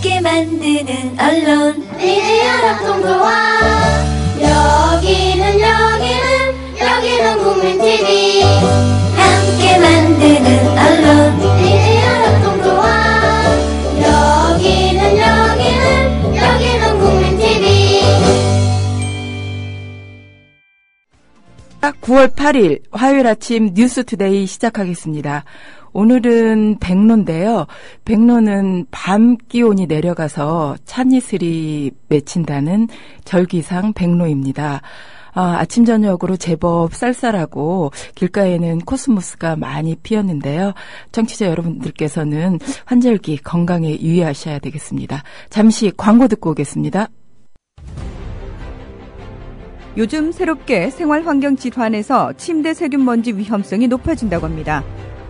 함께 만드는 언론 미디어 협동조합. 여기는 국민TV. 함께 만드는 언론 미디어 협동조합. 여기는 국민TV. 9월 8일 화요일 아침 뉴스투데이 시작하겠습니다. 오늘은 백로인데요. 백로는 밤 기온이 내려가서 찬이슬이 맺힌다는 절기상 백로입니다. 아침 저녁으로 제법 쌀쌀하고 길가에는 코스모스가 많이 피었는데요. 청취자 여러분들께서는 환절기 건강에 유의하셔야 되겠습니다. 잠시 광고 듣고 오겠습니다. 요즘 새롭게 생활환경 질환에서 침대 세균먼지 위험성이 높아진다고 합니다.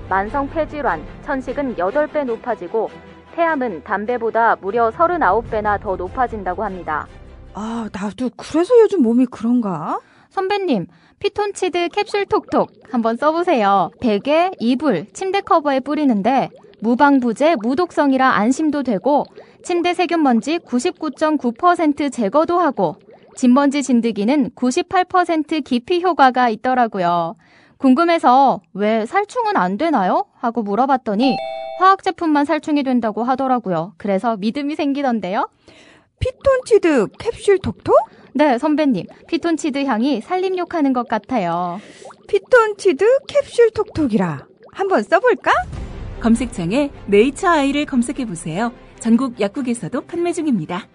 만성 폐질환, 천식은 8배 높아지고 폐암은 담배보다 무려 39배나 더 높아진다고 합니다. 나도 그래서 요즘 몸이 그런가? 선배님, 피톤치드 캡슐 톡톡 한번 써보세요. 베개, 이불, 침대 커버에 뿌리는데 무방부제, 무독성이라 안심도 되고 침대 세균먼지 99.9% 제거도 하고 진먼지 진드기는 98% 기피 효과가 있더라고요. 궁금해서 왜 살충은 안 되나요? 하고 물어봤더니 화학 제품만 살충이 된다고 하더라고요. 그래서 믿음이 생기던데요. 피톤치드 캡슐 톡톡? 네, 선배님. 피톤치드 향이 살림욕하는 것 같아요. 피톤치드 캡슐 톡톡이라. 한번 써볼까? 검색창에 네이처 아이를 검색해보세요. 전국 약국에서도 판매 중입니다.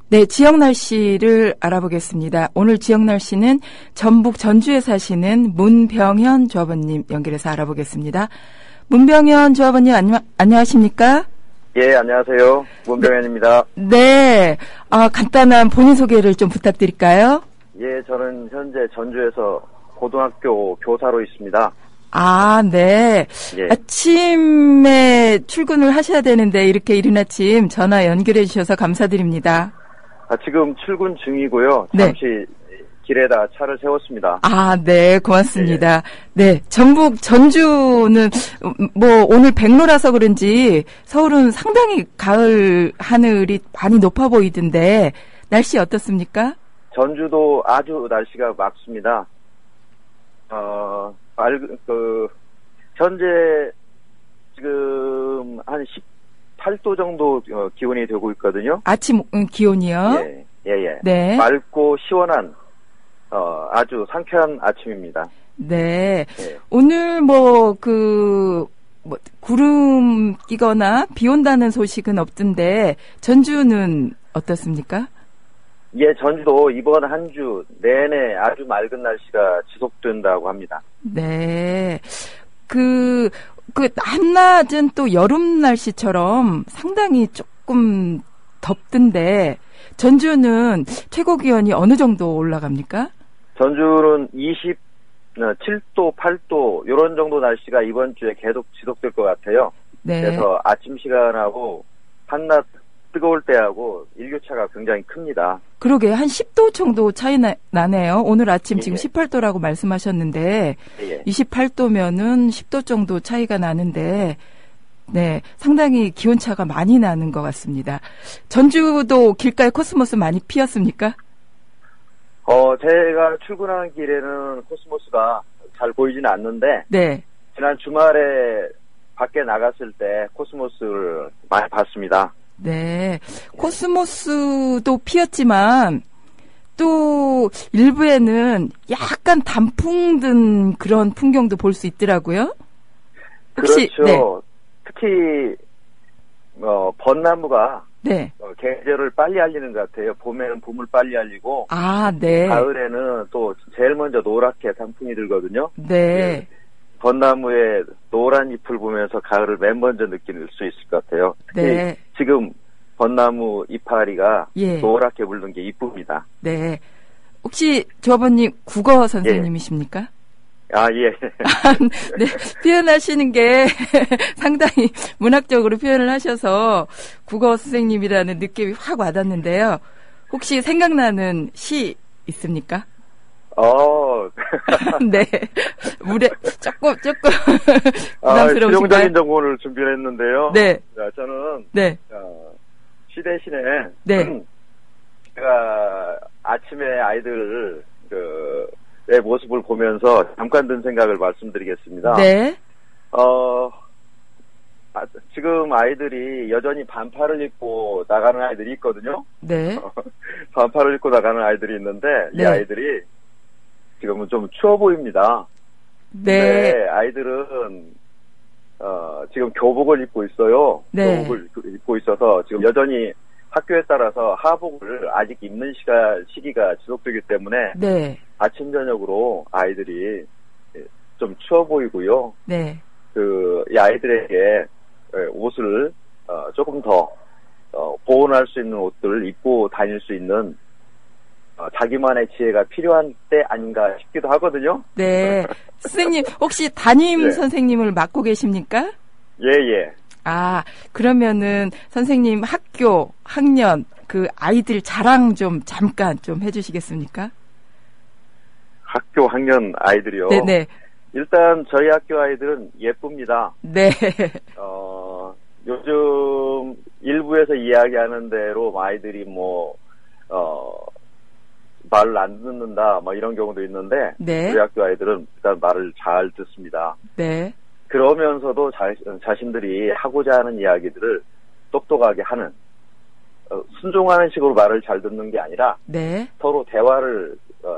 네, 지역 날씨를 알아보겠습니다. 오늘 지역 날씨는 전북 전주에 사시는 문병현 조합원님 연결해서 알아보겠습니다. 문병현 조합원님 안녕하십니까? 예, 안녕하세요. 문병현입니다. 네, 간단한 본인 소개를 좀 부탁드릴까요? 예, 저는 현재 전주에서 고등학교 교사로 있습니다. 네. 예. 아침에 출근을 하셔야 되는데 이렇게 이른 아침 전화 연결해 주셔서 감사드립니다. 지금 출근 중이고요. 네. 잠시 길에다 차를 세웠습니다. 네, 고맙습니다. 네, 전북 전주는 오늘 백로라서 그런지 서울은 상당히 가을 하늘이 많이 높아 보이던데 날씨 어떻습니까? 전주도 아주 날씨가 맑습니다. 현재 지금 한 18도 정도 기온이 되고 있거든요. 아침 기온이요? 예. 네. 맑고 시원한 아주 상쾌한 아침입니다. 네. 예. 오늘 구름 끼거나 비 온다는 소식은 없던데 전주는 어떻습니까? 예, 전주도 이번 한 주 내내 아주 맑은 날씨가 지속된다고 합니다. 네. 한낮은 또 여름 날씨처럼 상당히 조금 덥던데 전주는 최고 기온이 어느 정도 올라갑니까? 전주는 27도, 8도 이런 정도 날씨가 이번 주에 계속 지속될 것 같아요. 네. 그래서 아침 시간하고 한낮 뜨거울 때하고 일교차가 굉장히 큽니다. 그러게 한 10도 정도 차이 나네요. 오늘 아침 지금 예. 18도라고 말씀하셨는데 예. 28도면은 10도 정도 차이가 나는데 네, 상당히 기온차가 많이 나는 것 같습니다. 전주도 길가에 코스모스 많이 피었습니까? 제가 출근하는 길에는 코스모스가 잘 보이지는 않는데 네. 지난 주말에 밖에 나갔을 때 코스모스를 많이 봤습니다. 네, 코스모스도 피었지만 또 일부에는 약간 단풍 든 그런 풍경도 볼 수 있더라고요. 혹시, 그렇죠. 네. 특히 벚나무가 네. 계절을 빨리 알리는 것 같아요. 봄에는 봄을 빨리 알리고 네. 가을에는 또 제일 먼저 노랗게 단풍이 들거든요. 네. 벚나무의 노란 잎을 보면서 가을을 맨 먼저 느낄 수 있을 것 같아요. 네. 지금 벚나무 이파리가 예. 노랗게 물든 게 이쁩니다. 네. 혹시 조합원님 국어 선생님이십니까? 예. 네. 표현하시는 게 상당히 문학적으로 표현을 하셔서 국어 선생님이라는 느낌이 확 와닿는데요. 혹시 생각나는 시 있습니까? 네. 조금 부담스러우신가요? 실용적인 정보를 준비를 했는데요. 네. 저는 네. 대신에 네. 제가 아침에 아이들 의 모습을 보면서 잠깐 든 생각을 말씀드리겠습니다. 네. 지금 아이들이 여전히 반팔을 입고 나가는 아이들이 있거든요. 네. 반팔을 입고 나가는 아이들이 있는데 이 네. 아이들이 지금은 좀 추워 보입니다. 네. 근데 아이들은 지금 교복을 입고 있어요. 네. 교복을 입고 있어서 지금 여전히 학교에 따라서 하복을 아직 입는 시기가 지속되기 때문에 네. 아침 저녁으로 아이들이 좀 추워 보이고요. 네. 이 아이들에게 옷을 조금 더 보온할 수 있는 옷들을 입고 다닐 수 있는 자기만의 지혜가 필요한 때 아닌가 싶기도 하거든요. 네. 선생님, 혹시 담임 네. 선생님을 맡고 계십니까? 예. 그러면은 선생님 학교, 학년, 그 아이들 자랑 좀 잠깐 좀 해주시겠습니까? 학교 학년 아이들이요. 네네. 일단 저희 학교 아이들은 예쁩니다. 네. 요즘 일부에서 이야기하는 대로 아이들이 말을 안 듣는다, 이런 경우도 있는데, 네. 우리 학교 아이들은 일단 말을 잘 듣습니다. 네. 그러면서도 자신들이 하고자 하는 이야기들을 똑똑하게 하는, 순종하는 식으로 말을 잘 듣는 게 아니라, 네. 서로 대화를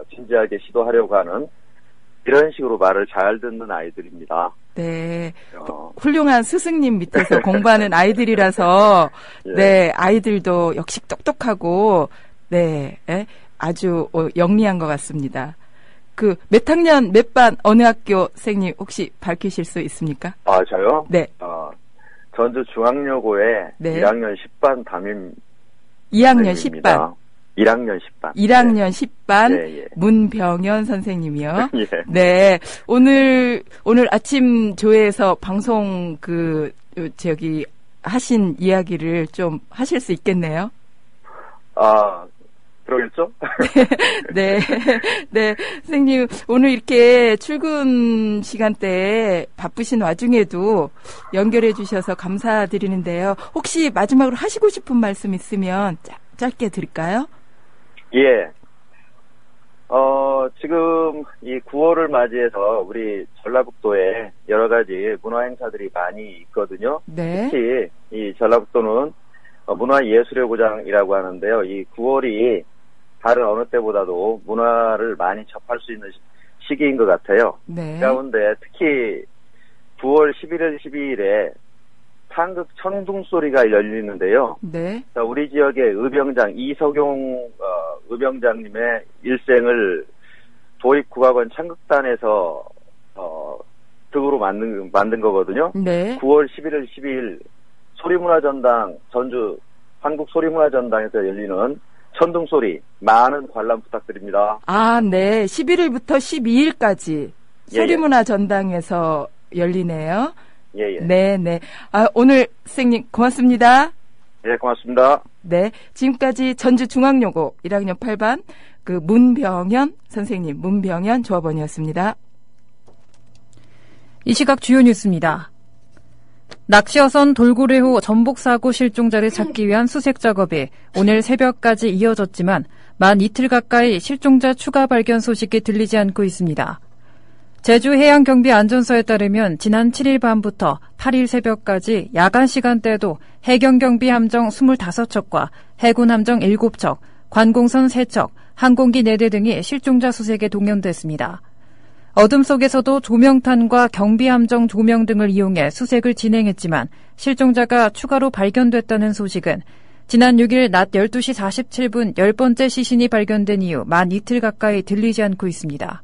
진지하게 시도하려고 하는, 이런 식으로 말을 잘 듣는 아이들입니다. 네. 훌륭한 스승님 밑에서 공부하는 아이들이라서, 예. 네, 아이들도 역시 똑똑하고, 네, 아주 영리한 것 같습니다. 몇 학년, 몇 반, 어느 학교 선생님 혹시 밝히실 수 있습니까? 저요? 네. 전주 중앙여고의 네. 1학년 10반 담임 2학년 선생님입니다. 10반. 1학년 10반. 1학년 10반 예. 문병현 선생님이요. 예. 네. 오늘 아침 조회에서 방송 하신 이야기를 좀 하실 수 있겠네요. 그러겠죠? 네. 네. 선생님, 오늘 이렇게 출근 시간대에 바쁘신 와중에도 연결해 주셔서 감사드리는데요. 혹시 마지막으로 하시고 싶은 말씀 있으면 짧게 드릴까요? 예. 지금 이 9월을 맞이해서 우리 전라북도에 여러 가지 문화 행사들이 많이 있거든요. 네. 특히 이 전라북도는 문화예술의 고장이라고 하는데요. 이 9월이 다른 어느 때보다도 문화를 많이 접할 수 있는 시기인 것 같아요. 네. 가운데 특히 9월 11일, 12일에 상극 천둥소리가 열리는데요. 네. 우리 지역의 의병장 이석용 의병장님의 일생을 도입국악원 창극단에서 득으로 만든 거거든요. 네. 9월 11일, 12일 소리문화전당 전주 한국소리문화전당에서 열리는 천둥소리 많은 관람 부탁드립니다. 네. 11일부터 12일까지 소리문화 전당에서 열리네요. 예. 네. 오늘 선생님 고맙습니다. 예, 고맙습니다. 네. 지금까지 전주중앙여고 1학년 8반 문병현 선생님, 문병현 조합원이었습니다. 이 시각 주요 뉴스입니다. 낚시어선 돌고래호 전복사고 실종자를 찾기 위한 수색 작업이 오늘 새벽까지 이어졌지만 만 이틀 가까이 실종자 추가 발견 소식이 들리지 않고 있습니다. 제주해양경비안전서에 따르면 지난 7일 밤부터 8일 새벽까지 야간 시간대에도 해경경비 함정 25척과 해군 함정 7척, 관공선 3척, 항공기 4대 등이 실종자 수색에 동원됐습니다. 어둠 속에서도 조명탄과 경비함정 조명 등을 이용해 수색을 진행했지만 실종자가 추가로 발견됐다는 소식은 지난 6일 낮 12시 47분 10번째 시신이 발견된 이후 만 이틀 가까이 들리지 않고 있습니다.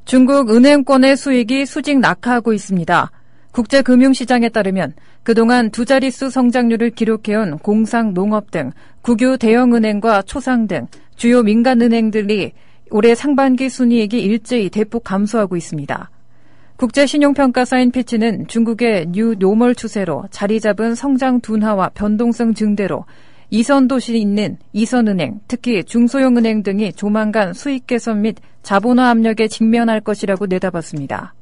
중국 은행권의 수익이 수직 낙하하고 있습니다. 국제금융시장에 따르면 그동안 두 자릿수 성장률을 기록해온 공상, 농업 등 국유 대형은행과 초상 등 주요 민간은행들이 올해 상반기 순이익이 일제히 대폭 감소하고 있습니다. 국제신용평가사인 피치는 중국의 뉴 노멀 추세로 자리 잡은 성장 둔화와 변동성 증대로 이선 도시에 있는 이선은행, 특히 중소형은행 등이 조만간 수익 개선 및 자본화 압력에 직면할 것이라고 내다봤습니다.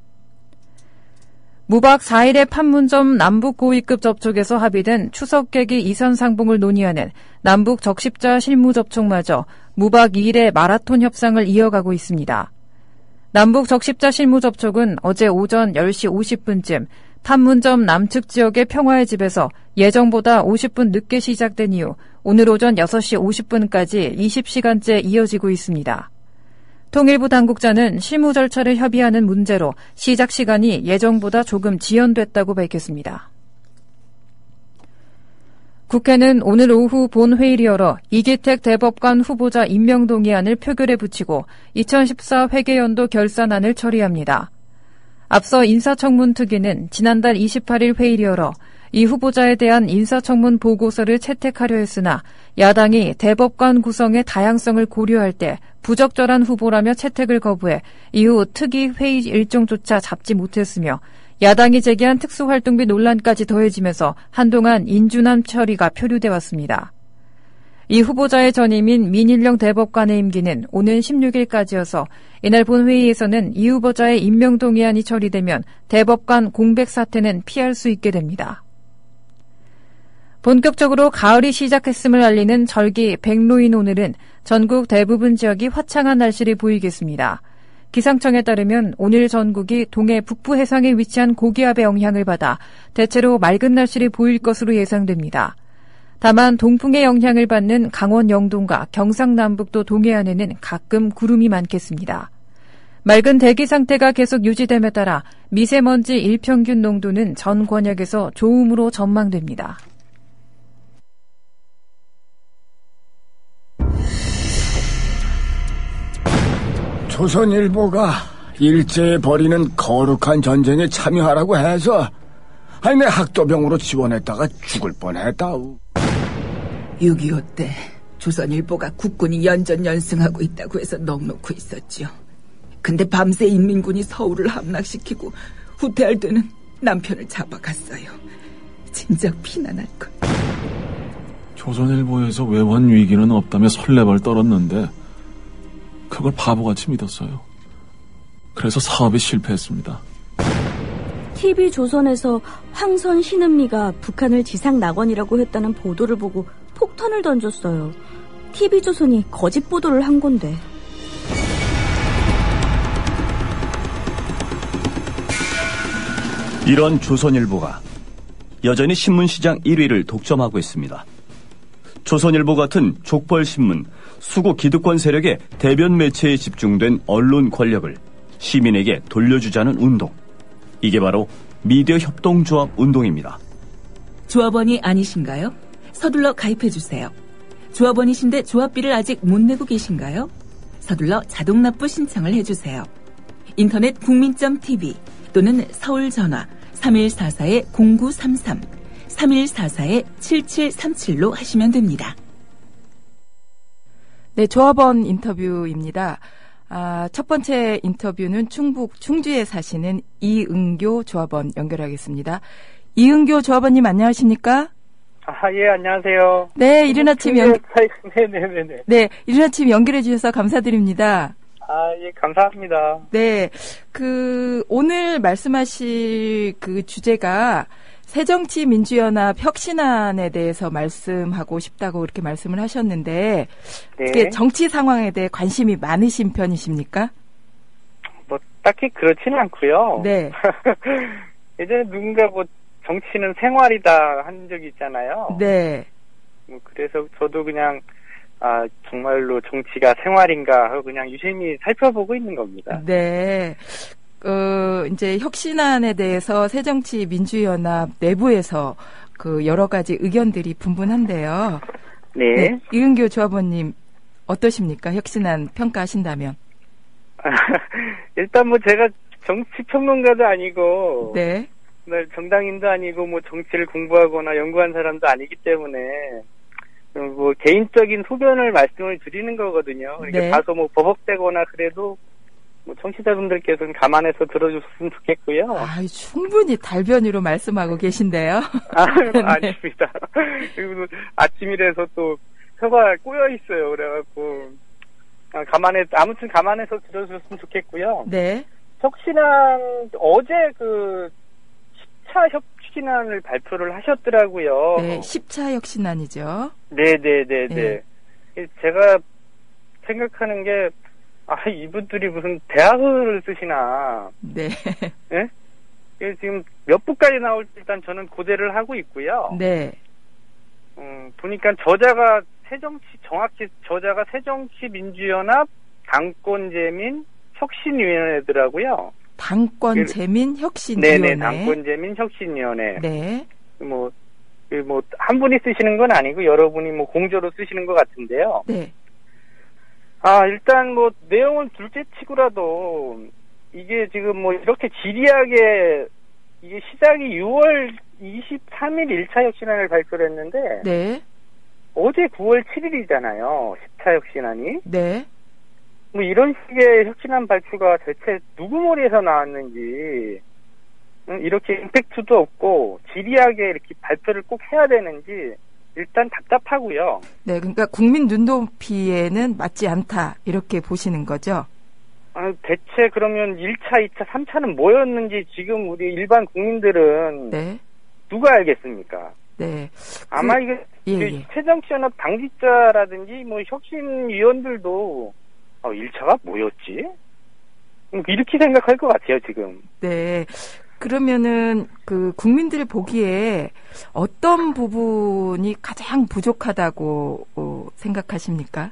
무박 4일의 판문점 남북 고위급 접촉에서 합의된 추석 계기 이선 상봉을 논의하는 남북 적십자 실무 접촉마저 무박 2일의 마라톤 협상을 이어가고 있습니다. 남북 적십자 실무 접촉은 어제 오전 10시 50분쯤 판문점 남측 지역의 평화의 집에서 예정보다 50분 늦게 시작된 이후 오늘 오전 6시 50분까지 20시간째 이어지고 있습니다. 통일부 당국자는 실무 절차를 협의하는 문제로 시작 시간이 예정보다 조금 지연됐다고 밝혔습니다. 국회는 오늘 오후 본회의를 열어 이기택 대법관 후보자 임명 동의안을 표결에 붙이고 2014 회계연도 결산안을 처리합니다. 앞서 인사청문특위는 지난달 28일 회의를 열어 이 후보자에 대한 인사청문 보고서를 채택하려 했으나 야당이 대법관 구성의 다양성을 고려할 때 부적절한 후보라며 채택을 거부해 이후 특위 회의 일정조차 잡지 못했으며 야당이 제기한 특수활동비 논란까지 더해지면서 한동안 인준안 처리가 표류돼 왔습니다. 이 후보자의 전임인 민일령 대법관의 임기는 오는 16일까지여서 이날 본회의에서는 이 후보자의 임명 동의안이 처리되면 대법관 공백 사태는 피할 수 있게 됩니다. 본격적으로 가을이 시작했음을 알리는 절기 백로인 오늘은 전국 대부분 지역이 화창한 날씨를 보이겠습니다. 기상청에 따르면 오늘 전국이 동해 북부 해상에 위치한 고기압의 영향을 받아 대체로 맑은 날씨를 보일 것으로 예상됩니다. 다만 동풍의 영향을 받는 강원 영동과 경상남북도 동해안에는 가끔 구름이 많겠습니다. 맑은 대기 상태가 계속 유지됨에 따라 미세먼지 일평균 농도는 전 권역에서 좋음으로 전망됩니다. 조선일보가 일제에 벌이는 거룩한 전쟁에 참여하라고 해서 내 학도병으로 지원했다가 죽을 뻔했다우. 6.25 때 조선일보가 국군이 연전연승하고 있다고 해서 넋놓고 있었죠. 근데 밤새 인민군이 서울을 함락시키고 후퇴할 때는 남편을 잡아갔어요. 진작 피난할걸. 조선일보에서 외환 위기는 없다며 설레발 떨었는데 그걸 바보같이 믿었어요. 그래서 사업에 실패했습니다. TV조선에서 황선 신은미가 북한을 지상 낙원이라고 했다는 보도를 보고 폭탄을 던졌어요. TV조선이 거짓 보도를 한 건데. 이런 조선일보가 여전히 신문시장 1위를 독점하고 있습니다. 조선일보 같은 족벌신문, 수구 기득권 세력의 대변 매체에 집중된 언론 권력을 시민에게 돌려주자는 운동. 이게 바로 미디어 협동조합 운동입니다. 조합원이 아니신가요? 서둘러 가입해주세요. 조합원이신데 조합비를 아직 못 내고 계신가요? 서둘러 자동납부 신청을 해주세요. 인터넷 국민.tv 또는 서울전화 3144-0933 3144-7737로 하시면 됩니다. 네, 조합원 인터뷰입니다. 첫 번째 인터뷰는 충북 충주에 사시는 이은교 조합원 연결하겠습니다. 이은교 조합원님 안녕하십니까? 예, 안녕하세요. 네, 이른 아침 네네네네. 네, 이른 아침 연결해 주셔서 감사드립니다. 예, 감사합니다. 네, 오늘 말씀하실 주제가 새정치민주연합 혁신안에 대해서 말씀하고 싶다고 그렇게 말씀을 하셨는데, 네. 정치 상황에 대해 관심이 많으신 편이십니까? 딱히 그렇지는 않고요. 네. 예전에 누군가 정치는 생활이다 한 적이 있잖아요. 네. 그래서 저도 그냥, 정말로 정치가 생활인가 하고 그냥 유심히 살펴보고 있는 겁니다. 네. 이제 혁신안에 대해서 새정치민주연합 내부에서 여러 가지 의견들이 분분한데요. 네. 이은교 조합원님 어떠십니까? 혁신안 평가하신다면. 일단 제가 정치평론가도 아니고. 네. 정당인도 아니고 정치를 공부하거나 연구한 사람도 아니기 때문에 개인적인 소견을 말씀을 드리는 거거든요. 네. 가서 버벅대거나 그래도 청취자분들께서는 감안해서 들어줬으면 좋겠고요. 충분히 달변으로 말씀하고 계신데요. 네. 아닙니다. 그리고 아침이라서 또 혀가 꼬여 있어요. 그래갖고 아무튼 감안해서 들어줬으면 좋겠고요. 네. 혁신안 어제 10차 혁신안을 발표를 하셨더라고요. 네, 10차 혁신안이죠. 네네네네. 네. 제가 생각하는 게, 이분들이 무슨 대학을 쓰시나. 네. 예? 지금 몇 부까지 나올지 일단 저는 고대를 하고 있고요. 네. 보니까 저자가 새정치민주연합 당권재민 혁신위원회더라고요. 당권재민 혁신위원회. 네네, 당권재민 혁신위원회. 네. 한 분이 쓰시는 건 아니고 여러분이 공조로 쓰시는 것 같은데요. 네. 일단 내용은 둘째 치고라도 이게 지금 이렇게 지리하게 이게 시작이 6월 23일 1차 혁신안을 발표를 했는데 네. 어제 9월 7일이잖아요. 10차 혁신안이. 네. 이런 식의 혁신안 발표가 대체 누구 머리에서 나왔는지 이렇게 임팩트도 없고 지리하게 이렇게 발표를 꼭 해야 되는지 일단 답답하고요. 네, 그러니까 국민 눈높이에는 맞지 않다 이렇게 보시는 거죠? 대체 그러면 1차, 2차, 3차는 뭐였는지 지금 우리 일반 국민들은 네. 누가 알겠습니까? 네. 아마 이게 새정치연합 당직자라든지 혁신위원들도 1차가 뭐였지? 이렇게 생각할 것 같아요, 지금. 네. 그러면은 국민들 보기에 어떤 부분이 가장 부족하다고 생각하십니까?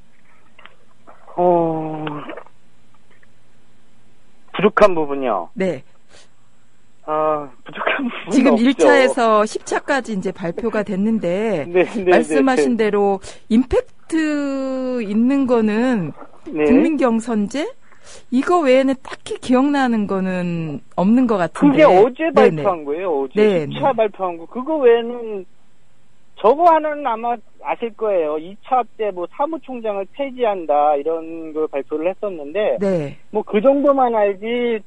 부족한 부분이요? 네. 부족한 부분은 지금 없죠. 1차에서 10차까지 이제 발표가 됐는데 말씀하신 대로 임팩트 있는 거는 국민경선제 이거 외에는 딱히 기억나는 거는 없는 것 같은데. 그게 어제 발표한 거예요. 어제 10차 발표한 거. 그거 외에는 저거 하나는 아마 아실 거예요. 2차 때 사무총장을 폐지한다 이런 걸 발표를 했었는데 네. 그 정도만 알지.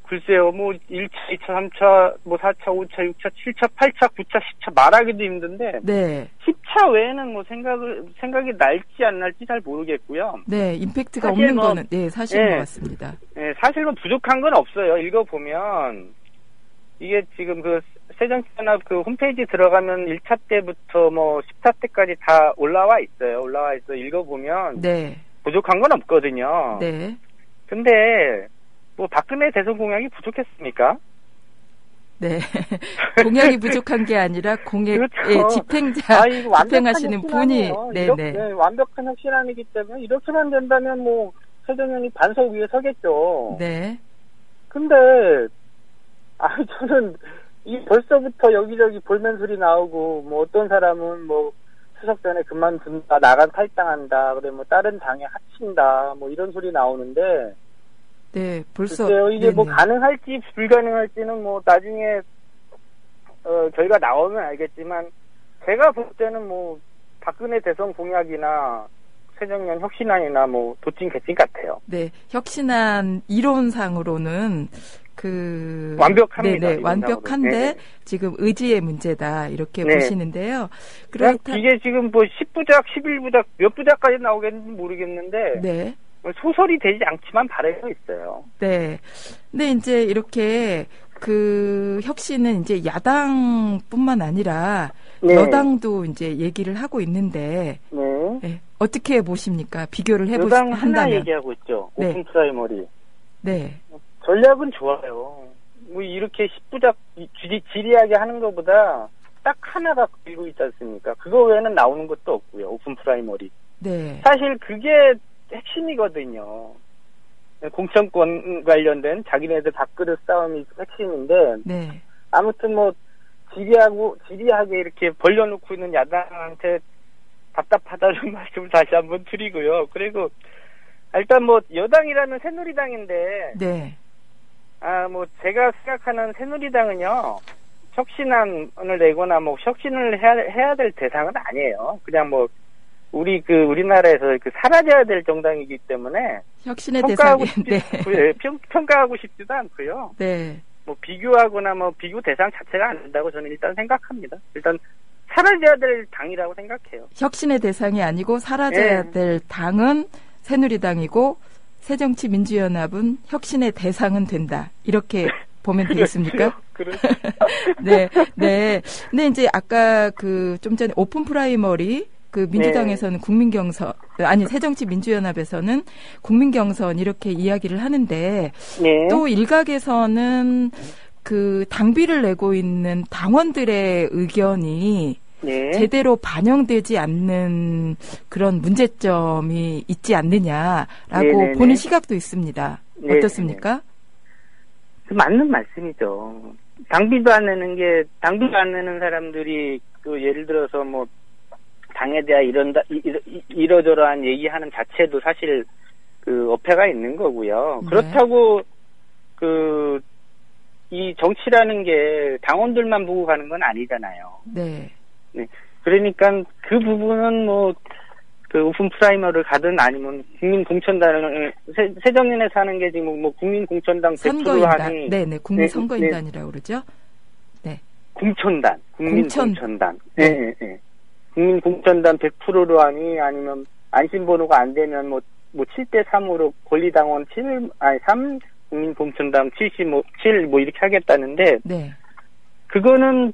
글쎄요, 1차, 2차, 3차, 4차, 5차, 6차, 7차, 8차, 9차, 10차 말하기도 힘든데. 네. 10차 외에는 생각이 날지 안 날지 잘 모르겠고요. 네, 임팩트가 없는 거는, 사실인 것 같습니다. 네, 사실 부족한 건 없어요. 읽어보면. 이게 지금 새정치연합 홈페이지 들어가면 1차 때부터 10차 때까지 다 올라와 있어요. 읽어보면. 네. 부족한 건 없거든요. 네. 근데, 박근혜 대선 공약이 부족했습니까? 네. 공약이 부족한 게 아니라 그렇죠. 집행하시는 분이. 네, 완벽한 혁신안이기 때문에 이렇게만 된다면 새정연이 반석 위에 서겠죠. 네. 근데, 저는 벌써부터 여기저기 볼멘 소리 나오고, 어떤 사람은 추석 전에 그만둔다, 나간 탈당한다, 그래 다른 당에 합친다, 이런 소리 나오는데, 네, 벌써. 글쎄요, 이게 가능할지 불가능할지는 나중에, 결과 나오면 알겠지만, 제가 볼 때는 박근혜 대선 공약이나, 새정년 혁신안이나 도찐 개찐 같아요. 네, 혁신안 이론상으로는, 완벽합니다. 네네, 완벽한데, 네네. 지금 의지의 문제다, 이렇게 네. 보시는데요. 이게 지금 10부작, 11부작, 몇 부작까지 나오겠는지 모르겠는데, 네. 소설이 되지 않지만 바라고 있어요. 네. 근데 이제 이렇게 혁신은 이제 야당뿐만 아니라 여당도 이제 얘기를 하고 있는데 네. 어떻게 보십니까? 비교를 여당 한다면. 하나 얘기하고 있죠. 오픈 프라이머리. 네. 전략은 좋아요. 이렇게 10부작 지리하게 하는 것보다 딱 하나가 들고 있지 않습니까? 그거 외에는 나오는 것도 없고요. 오픈 프라이머리. 네. 사실 그게 핵심이거든요. 공천권 관련된 자기네들 밥그릇 싸움이 핵심인데, 네. 아무튼 지리하게 이렇게 벌려놓고 있는 야당한테 답답하다는 말씀을 다시 한번 드리고요. 그리고, 일단 여당이라면 새누리당인데, 네. 제가 생각하는 새누리당은요, 혁신안을 내거나 혁신을 해야 될 대상은 아니에요. 그냥 우리나라에서 사라져야 될 정당이기 때문에 혁신의 대상이 평가하고 싶지도 않고요. 네. 비교하거나 비교 대상 자체가 안 된다고 저는 일단 생각합니다. 일단 사라져야 될 당이라고 생각해요. 혁신의 대상이 아니고 사라져야 될 당은 새누리당이고 새정치민주연합은 혁신의 대상은 된다. 이렇게 보면 되겠습니까? 그렇죠. 네, 네. 근데 이제 아까 좀 전에 오픈 프라이머리 민주당에서는 국민경선, 아니, 새정치민주연합에서는 국민경선 이렇게 이야기를 하는데, 네. 또 일각에서는 당비를 내고 있는 당원들의 의견이 네. 제대로 반영되지 않는 그런 문제점이 있지 않느냐라고 네네네. 보는 시각도 있습니다. 네네네. 어떻습니까? 맞는 말씀이죠. 당비도 안 내는 사람들이 예를 들어서 뭐 당에 대한 이러저러한 얘기하는 자체도 사실 어폐가 있는 거고요. 네. 그렇다고 이 정치라는 게 당원들만 보고 가는 건 아니잖아요. 네. 네. 그러니까 그 부분은 뭐 오픈 프라이머를 가든 아니면 국민공천단을 새정년에 사는 게 지금 뭐 국민공천당 100% 선거인단. 하니 네네. 국민선거인단이라고 그러죠. 네. 국민공천단. 공천. 네. 네. 국민공천단 100%로 하니 아니면 안심번호가 안 되면 뭐 7대3으로 권리당원 3, 국민공천당 7 뭐 이렇게 하겠다는데. 네. 그거는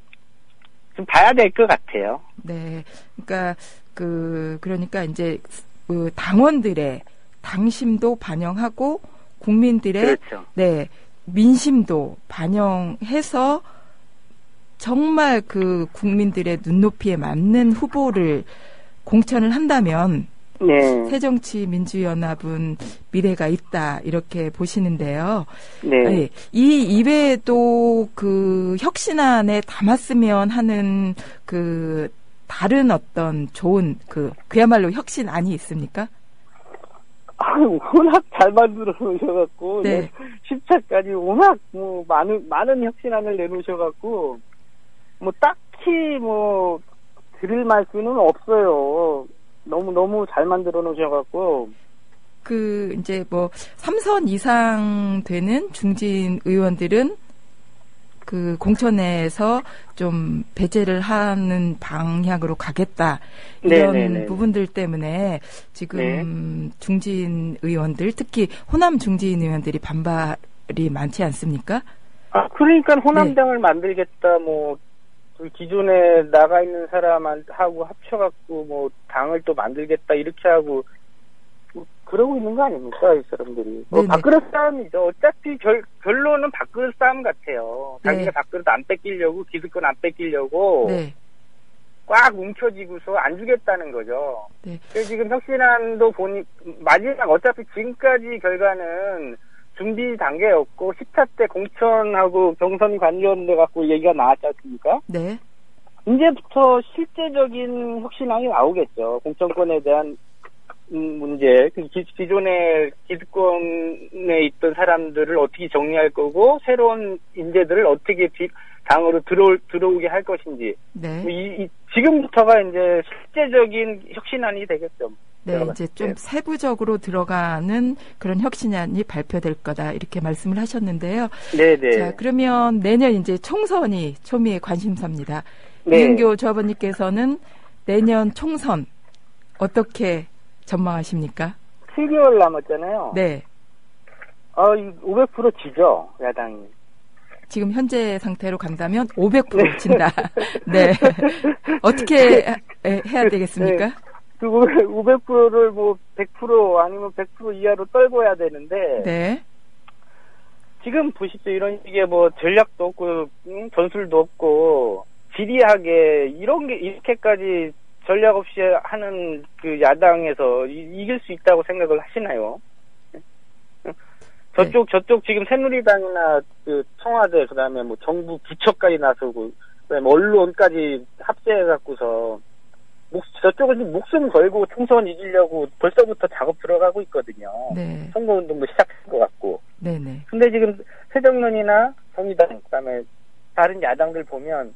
좀 봐야 될 것 같아요. 네. 그러니까 이제 당원들의 당심도 반영하고 국민들의 그렇죠. 네, 민심도 반영해서 정말 국민들의 눈높이에 맞는 후보를 공천을 한다면 네. 새정치민주연합은 미래가 있다 이렇게 보시는데요. 네. 네. 이 이외에도 혁신안에 담았으면 하는 다른 어떤 좋은 그야말로 혁신안이 있습니까? 워낙 잘 만들어 놓으셔갖고 네. 10차까지 워낙 뭐 많은 혁신안을 내놓으셔갖고 뭐 딱히 뭐 드릴 말씀은 없어요. 너무 잘 만들어 놓으셔갖고 이제 뭐 3선 이상 되는 중진 의원들은 공천에서 좀 배제를 하는 방향으로 가겠다. 이런 네네네. 부분들 때문에 지금 네. 중진 의원들, 특히 호남 중진 의원들이 반발이 많지 않습니까? 그러니까 호남당을 만들겠다, 뭐, 기존에 나가 있는 사람하고 합쳐갖고, 뭐, 당을 또 만들겠다, 이렇게 하고, 그러고 있는 거 아닙니까, 이 사람들이. 밥그릇 싸움이죠. 어차피 결론은 밥그릇 싸움 같아요. 네. 자기가 밥그릇 안 뺏기려고, 기득권 안 뺏기려고, 네. 꽉 움켜쥐고서 안 주겠다는 거죠. 네. 그래서 지금 혁신안도 보니, 마지막, 어차피 지금까지 결과는 준비 단계였고, 10차 때 공천하고 경선이 관련돼 갖고 얘기가 나왔지 않습니까? 네. 이제부터 실제적인 혁신안이 나오겠죠. 공천권에 대한 문제, 기존의 기득권에 있던 사람들을 어떻게 정리할 거고, 새로운 인재들을 어떻게 당으로 들어오게 할 것인지. 네. 지금부터가 이제 실제적인 혁신안이 되겠죠. 네, 이제 좀 세부적으로 들어가는 그런 혁신안이 발표될 거다, 이렇게 말씀을 하셨는데요. 네네. 자, 그러면 내년 이제 총선이 초미의 관심사입니다. 네. 이은교 조합원님께서는 내년 총선 어떻게 전망하십니까? 7개월 남았잖아요. 네. 500% 지죠, 야당이. 지금 현재 상태로 간다면 500% 진다. 네. 어떻게 해야 되겠습니까? 네. 500%를 뭐 100% 아니면 100% 이하로 떨궈야 되는데. 네. 지금 보십시오. 이런 식의 뭐 전략도 없고, 전술도 없고, 지리하게 이렇게까지 전략 없이 하는 야당에서 이길 수 있다고 생각을 하시나요? 저쪽 지금 새누리당이나 청와대, 그 다음에 뭐 정부 부처까지 나서고, 그 다음에 언론까지 합세해갖고서, 저쪽은 지금 목숨 걸고 총선 이기려고 벌써부터 작업 들어가고 있거든요. 네. 선거운동도 시작한 것 같고. 네네. 근데 지금 새정년이나 정의당, 그 다음에 다른 야당들 보면,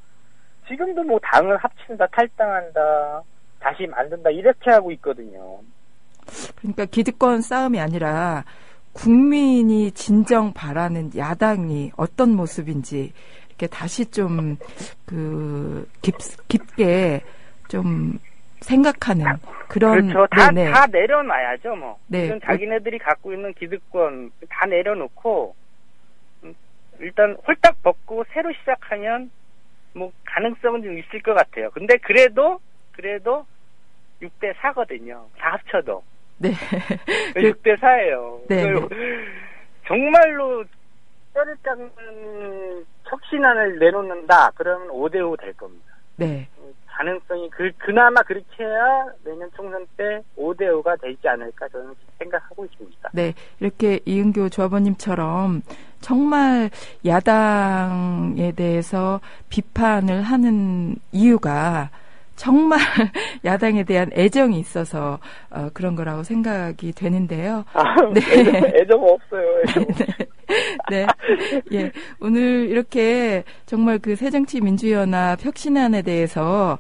지금도 뭐 당을 합친다, 탈당한다, 다시 만든다, 이렇게 하고 있거든요. 그러니까 기득권 싸움이 아니라 국민이 진정 바라는 야당이 어떤 모습인지 이렇게 다시 좀 깊게 좀 생각하는 그런. 그렇죠. 다 내려놔야죠, 뭐. 네. 지금 자기네들이 갖고 있는 기득권 다 내려놓고, 일단 홀딱 벗고 새로 시작하면 뭐 가능성은 좀 있을 것 같아요. 근데 그래도 6대 4거든요. 다 합쳐도. 네. 6대 4예요. 네. 정말로 뼈를 깎는 혁신안을 내놓는다. 그러면 5대 5 될 겁니다. 네. 가능성이 그나마 그렇게 해야 내년 총선 때 5대 5가 되지 않을까 저는 생각하고 있습니다. 네, 이렇게 이은교 조합원님처럼 정말 야당에 대해서 비판을 하는 이유가 정말 야당에 대한 애정이 있어서 그런 거라고 생각이 되는데요. 네. 애정 없어요. 애정. 네. 예. 오늘 이렇게 정말 그 새정치민주연합 혁신안에 대해서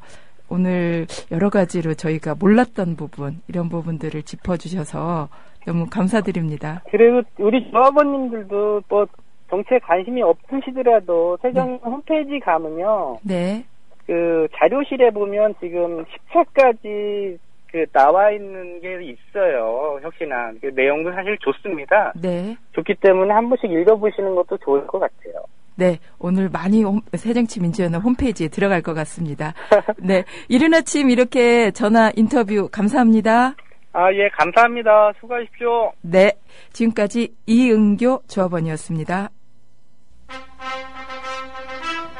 오늘 여러 가지로 저희가 몰랐던 부분, 이런 부분들을 짚어주셔서 너무 감사드립니다. 그리고 우리 조합원님들도 뭐 정치에 관심이 없으시더라도 새정 홈페이지 가면요. 네. 그 자료실에 보면 지금 10차까지 그 나와 있는 게 있어요. 혁신안. 그 내용도 사실 좋습니다. 네. 좋기 때문에 한 번씩 읽어보시는 것도 좋을 것 같아요. 네. 오늘 많이 새정치민주연합 홈페이지에 들어갈 것 같습니다. 네. 이른 아침 이렇게 전화 인터뷰 감사합니다. 예, 감사합니다. 수고하십시오. 네. 지금까지 이은교 조합원이었습니다.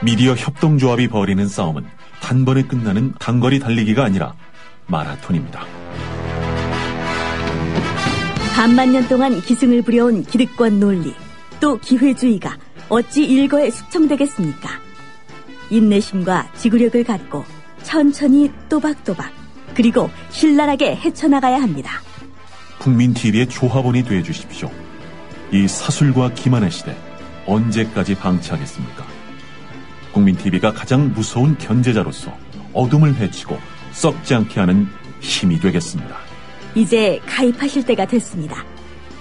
미디어 협동조합이 벌이는 싸움은 단번에 끝나는 단거리 달리기가 아니라 마라톤입니다. 반만 년 동안 기승을 부려온 기득권 논리, 또 기회주의가 어찌 일거에 숙청되겠습니까? 인내심과 지구력을 갖고 천천히 또박또박 그리고 신랄하게 헤쳐나가야 합니다. 국민TV의 조합원이 되어주십시오. 이 사술과 기만의 시대 언제까지 방치하겠습니까? 국민TV가 가장 무서운 견제자로서 어둠을 헤치고 썩지 않게 하는 힘이 되겠습니다. 이제 가입하실 때가 됐습니다.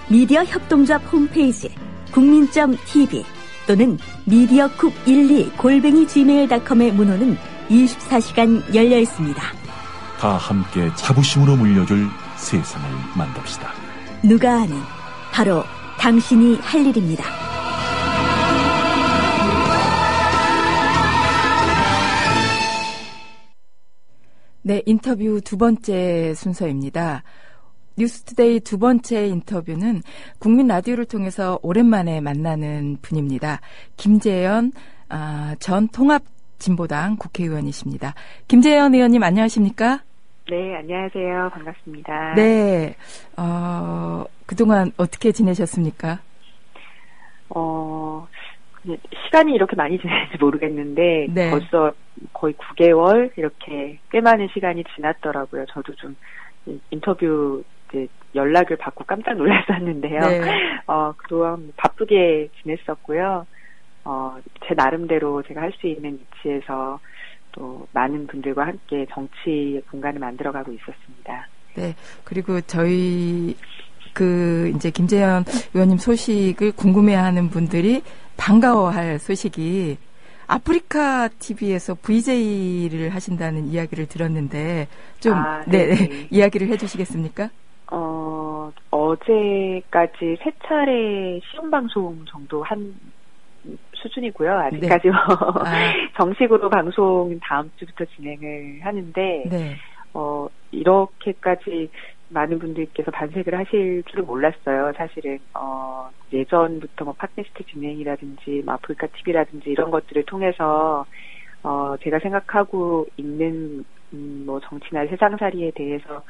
미디어 협동조합 홈페이지 국민.tv 또는 mediacoup12@gmail.com의 문호는 24시간 열려 있습니다. 다 함께 자부심으로 물려줄 세상을 만듭시다. 누가 아는 바로 당신이 할 일입니다. 네, 인터뷰 두 번째 순서입니다. 뉴스투데이 두 번째 인터뷰는 국민 라디오를 통해서 오랜만에 만나는 분입니다. 김재현 전 통합진보당 국회의원이십니다. 김재현 의원님 안녕하십니까? 네, 안녕하세요. 반갑습니다. 네, 그동안 어떻게 지내셨습니까? 시간이 이렇게 많이 지났는지 모르겠는데 네. 벌써 거의 9개월 이렇게 꽤 많은 시간이 지났더라고요. 저도 좀 인터뷰 연락을 받고 깜짝 놀랐었는데요. 네. 그동안 바쁘게 지냈었고요. 제 나름대로 제가 할 수 있는 위치에서 또 많은 분들과 함께 정치의 공간을 만들어가고 있었습니다. 네, 그리고 저희 이제 김재현 의원님 소식을 궁금해하는 분들이 반가워할 소식이 아프리카 TV에서 VJ를 하신다는 이야기를 들었는데 좀 네, 이야기를 해주시겠습니까? 어제까지 3차례 시험방송 정도 한 수준이고요. 아직까지 네. 정식으로 방송 다음 주부터 진행을 하는데 네. 이렇게까지 많은 분들께서 반색을 하실 줄은 몰랐어요. 사실은 예전부터 뭐 팟캐스트 진행이라든지 뭐 아프리카 TV라든지 이런 것들을 통해서 제가 생각하고 있는 뭐 정치나 세상살이에 대해서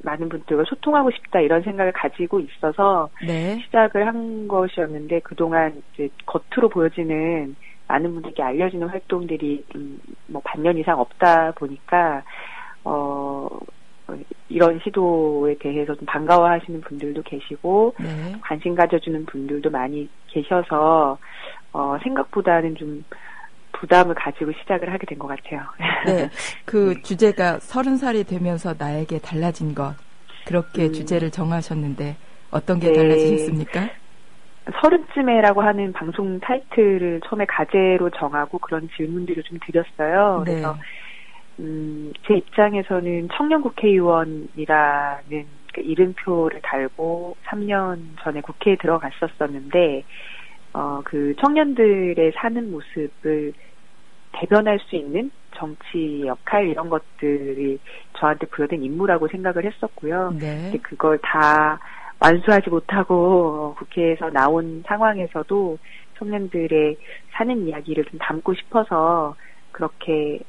많은 분들과 소통하고 싶다 이런 생각을 가지고 있어서 네. 시작을 한 것이었는데 그동안 이제 겉으로 보여지는 많은 분들께 알려지는 활동들이 뭐 반년 이상 없다 보니까 이런 시도에 대해서 좀 반가워하시는 분들도 계시고 네. 관심 가져주는 분들도 많이 계셔서 생각보다는 좀 부담을 가지고 시작을 하게 된 것 같아요. 네, 그 주제가 30살이 되면서 나에게 달라진 것 그렇게 주제를 정하셨는데 어떤 게 달라지셨습니까? 30쯤에라고 하는 방송 타이틀을 처음에 가제로 정하고 그런 질문들을 좀 드렸어요. 네. 그래서 제 입장에서는 청년 국회의원이라는 이름표를 달고 3년 전에 국회에 들어갔었었는데 그 청년들의 사는 모습을 대변할 수 있는 정치 역할 이런 것들이 저한테 부여된 임무라고 생각을 했었고요. 네. 근데 그걸 다 완수하지 못하고 국회에서 나온 상황에서도 청년들의 사는 이야기를 좀 담고 싶어서 그렇게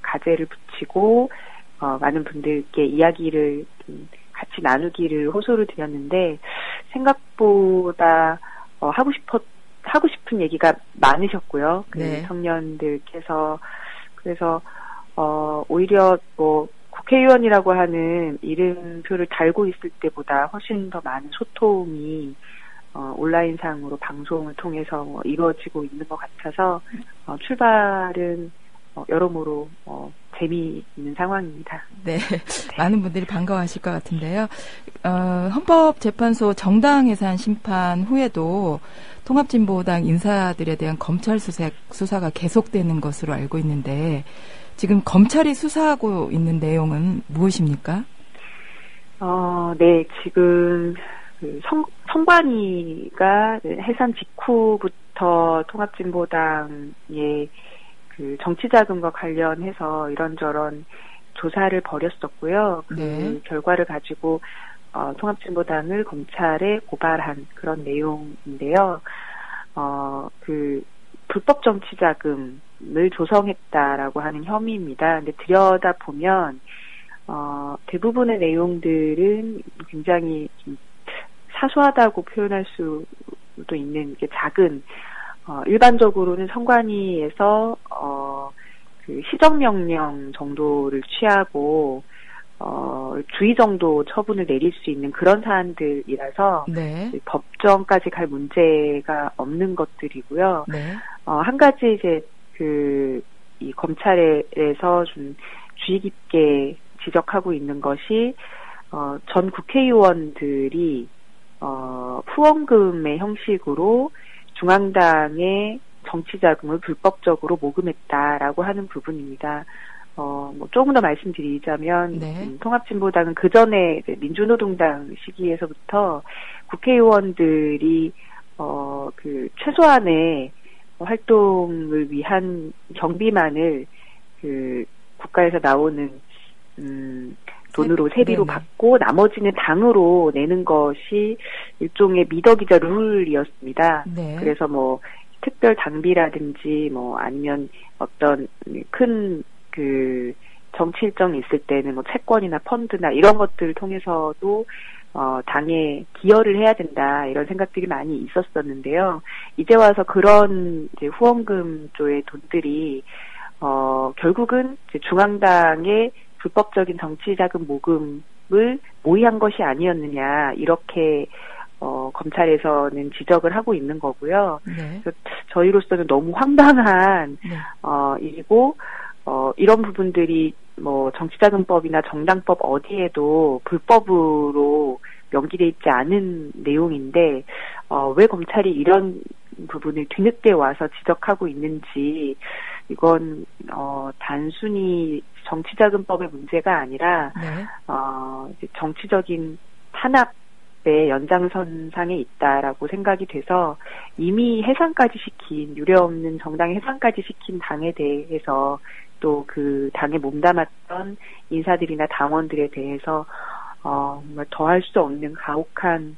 가제를 붙이고 많은 분들께 이야기를 좀 같이 나누기를 호소를 드렸는데 생각보다 하고 싶은 얘기가 많으셨고요. 네. 청년들께서 그래서 오히려 뭐 국회의원이라고 하는 이름표를 달고 있을 때보다 훨씬 더 많은 소통이 온라인상으로 방송을 통해서 이루어지고 있는 것 같아서 출발은 여러모로 재미있는 상황입니다. 네, 많은 분들이 반가워하실 것 같은데요. 헌법재판소 정당 해산 심판 후에도 통합진보당 인사들에 대한 검찰 수사가 계속되는 것으로 알고 있는데 지금 검찰이 수사하고 있는 내용은 무엇입니까? 네, 지금 선관위가 해산 직후부터 통합진보당의 그 정치자금과 관련해서 이런저런 조사를 벌였었고요. 그 결과를 가지고 통합진보당을 검찰에 고발한 그런 내용인데요. 그 불법 정치자금을 조성했다라고 하는 혐의입니다. 근데 들여다보면 대부분의 내용들은 굉장히 좀 사소하다고 표현할 수도 있는 게 작은 일반적으로는 선관위에서 그 시정명령 정도를 취하고 주의 정도 처분을 내릴 수 있는 그런 사안들이라서 법정까지 갈 문제가 없는 것들이고요. 한 가지 이제 이 검찰에서 좀 주의 깊게 지적하고 있는 것이 전 국회의원들이 후원금의 형식으로 중앙당의 정치자금을 불법적으로 모금했다라고 하는 부분입니다. 뭐 조금 더 말씀드리자면 통합진보당은 그 전에 민주노동당 시기에서부터 국회의원들이 그 최소한의 활동을 위한 경비만을 그 국가에서 나오는 돈으로 세비로 받고 나머지는 당으로 내는 것이 일종의 미덕이자 룰이었습니다. 그래서 뭐 특별 당비라든지 뭐 아니면 어떤 큰 그 정치 일정이 있을 때는 뭐 채권이나 펀드나 이런 것들을 통해서도 당에 기여를 해야 된다 이런 생각들이 많이 있었었는데요. 이제 와서 그런 이제 후원금 쪽의 돈들이 결국은 이제 중앙당의 불법적인 정치자금 모금을 모의한 것이 아니었느냐 이렇게 검찰에서는 지적을 하고 있는 거고요. 그래서 저희로서는 너무 황당한 일이고 이런 부분들이 뭐 정치자금법이나 정당법 어디에도 불법으로 명기돼 있지 않은 내용인데 왜 검찰이 이런 부분을 뒤늦게 와서 지적하고 있는지 이건 단순히 정치자금법의 문제가 아니라 정치적인 탄압의 연장선상에 있다라고 생각이 돼서 이미 해산까지 시킨 유례없는 정당 해산까지 시킨 당에 대해서 또 그 당에 몸담았던 인사들이나 당원들에 대해서 정말 더할 수 없는 가혹한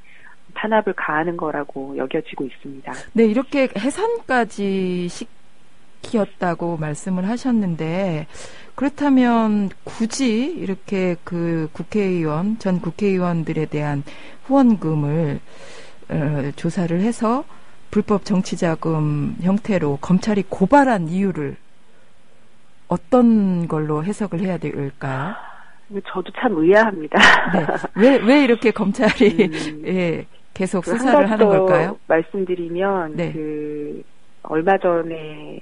탄압을 가하는 거라고 여겨지고 있습니다. 네, 이렇게 해산까지 시켰다고 말씀을 하셨는데 그렇다면 굳이 이렇게 그 전 국회의원들에 대한 후원금을 조사를 해서 불법 정치자금 형태로 검찰이 고발한 이유를 어떤 걸로 해석을 해야 될까요? 저도 참 의아합니다. 왜 이렇게 검찰이 계속 수사를 하는 걸까요? 말씀드리면 그 얼마 전에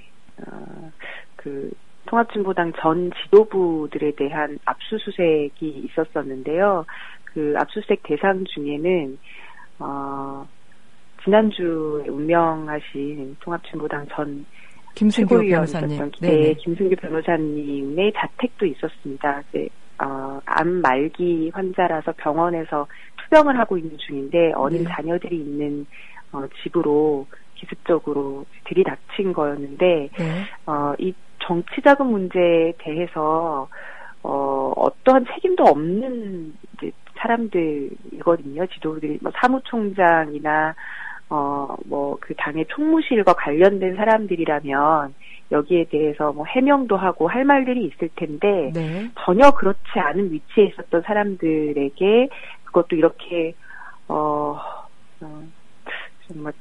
그 통합진보당 전 지도부들에 대한 압수수색이 있었었는데요. 그 압수수색 대상 중에는 지난주에 운명하신 통합진보당 전 김승규 변호사님, 김승규 변호사님의 자택도 있었습니다. 암 말기 환자라서 병원에서 투병을 하고 있는 중인데 어린 자녀들이 있는 집으로 기습적으로 들이닥친 거였는데, 네. 이 정치자금 문제에 대해서, 어떠한 책임도 없는 이제 사람들이거든요. 지도부들이, 사무총장이나, 그 당의 총무실과 관련된 사람들이라면, 여기에 대해서 해명도 하고 할 말들이 있을 텐데, 네. 전혀 그렇지 않은 위치에 있었던 사람들에게 그것도 이렇게, 정말